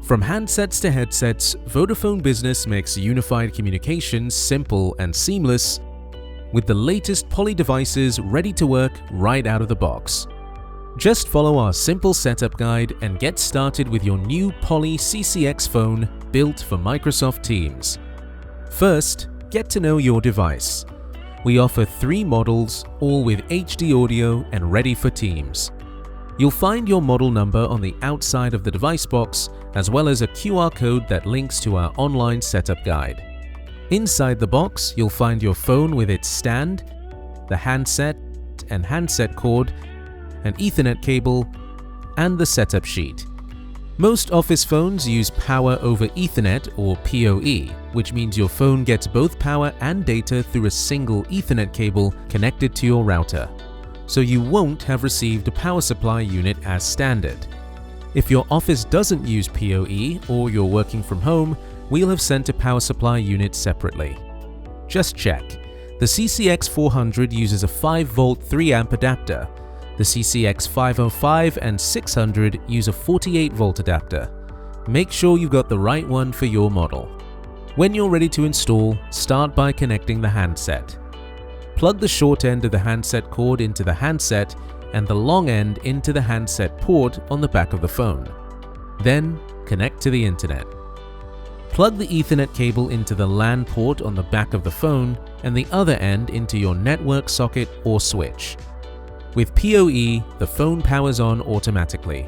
From handsets to headsets, Vodafone Business makes unified communications simple and seamless with the latest Poly devices ready to work right out of the box. Just follow our simple setup guide and get started with your new Poly CCX phone built for Microsoft Teams. First, get to know your device. We offer 3 models, all with HD audio and ready for Teams. You'll find your model number on the outside of the device box, as well as a QR code that links to our online setup guide. Inside the box, you'll find your phone with its stand, the handset and handset cord, an Ethernet cable, and the setup sheet. Most office phones use Power over Ethernet or PoE, which means your phone gets both power and data through a single Ethernet cable connected to your router, so you won't have received a power supply unit as standard. If your office doesn't use PoE or you're working from home, we'll have sent a power supply unit separately. Just check. The CCX 400 uses a 5V 3A adapter. The CCX 505 and 600 use a 48V adapter. Make sure you've got the right one for your model. When you're ready to install, start by connecting the handset. Plug the short end of the handset cord into the handset and the long end into the handset port on the back of the phone. Then, connect to the internet. Plug the Ethernet cable into the LAN port on the back of the phone and the other end into your network socket or switch. With PoE, the phone powers on automatically.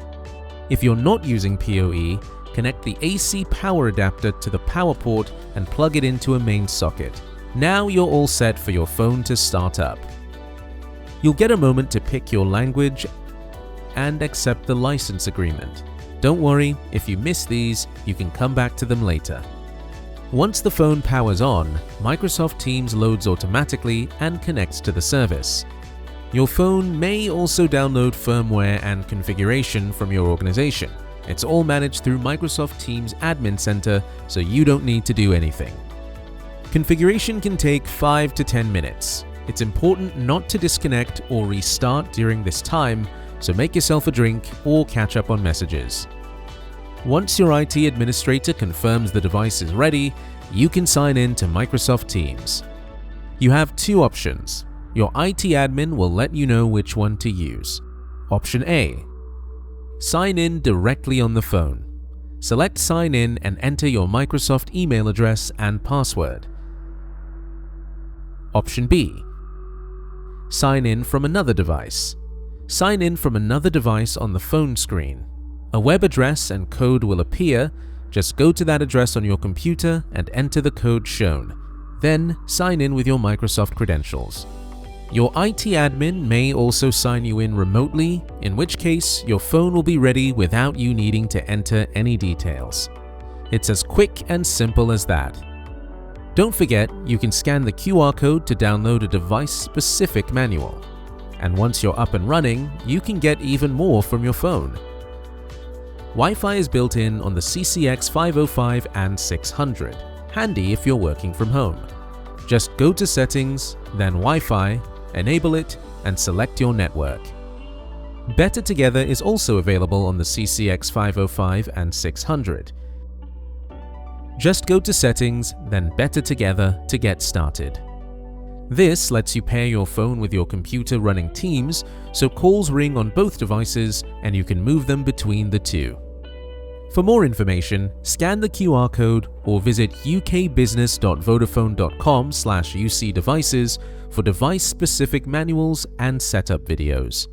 If you're not using PoE, connect the AC power adapter to the power port and plug it into a main socket. Now you're all set for your phone to start up. You'll get a moment to pick your language and accept the license agreement. Don't worry, if you miss these, you can come back to them later. Once the phone powers on, Microsoft Teams loads automatically and connects to the service. Your phone may also download firmware and configuration from your organization. It's all managed through Microsoft Teams Admin Center, so you don't need to do anything. Configuration can take 5 to 10 minutes. It's important not to disconnect or restart during this time, so make yourself a drink or catch up on messages. Once your IT administrator confirms the device is ready, you can sign in to Microsoft Teams. You have 2 options. Your IT admin will let you know which one to use. Option A. Sign in directly on the phone. Select Sign In and enter your Microsoft email address and password. Option B. Sign in from another device. Sign in from another device on the phone screen. A web address and code will appear. Just go to that address on your computer and enter the code shown. Then sign in with your Microsoft credentials. Your IT admin may also sign you in remotely, in which case your phone will be ready without you needing to enter any details. It's as quick and simple as that. Don't forget, you can scan the QR code to download a device-specific manual. And once you're up and running, you can get even more from your phone. Wi-Fi is built in on the CCX 505 and 600, handy if you're working from home. Just go to Settings, then Wi-Fi, enable it, and select your network. Better Together is also available on the CCX 505 and 600. Just go to Settings, then Better Together to get started. This lets you pair your phone with your computer running Teams, so calls ring on both devices and you can move them between the two. For more information, scan the QR code or visit ukbusiness.vodafone.com/ucdevices for device-specific manuals and setup videos.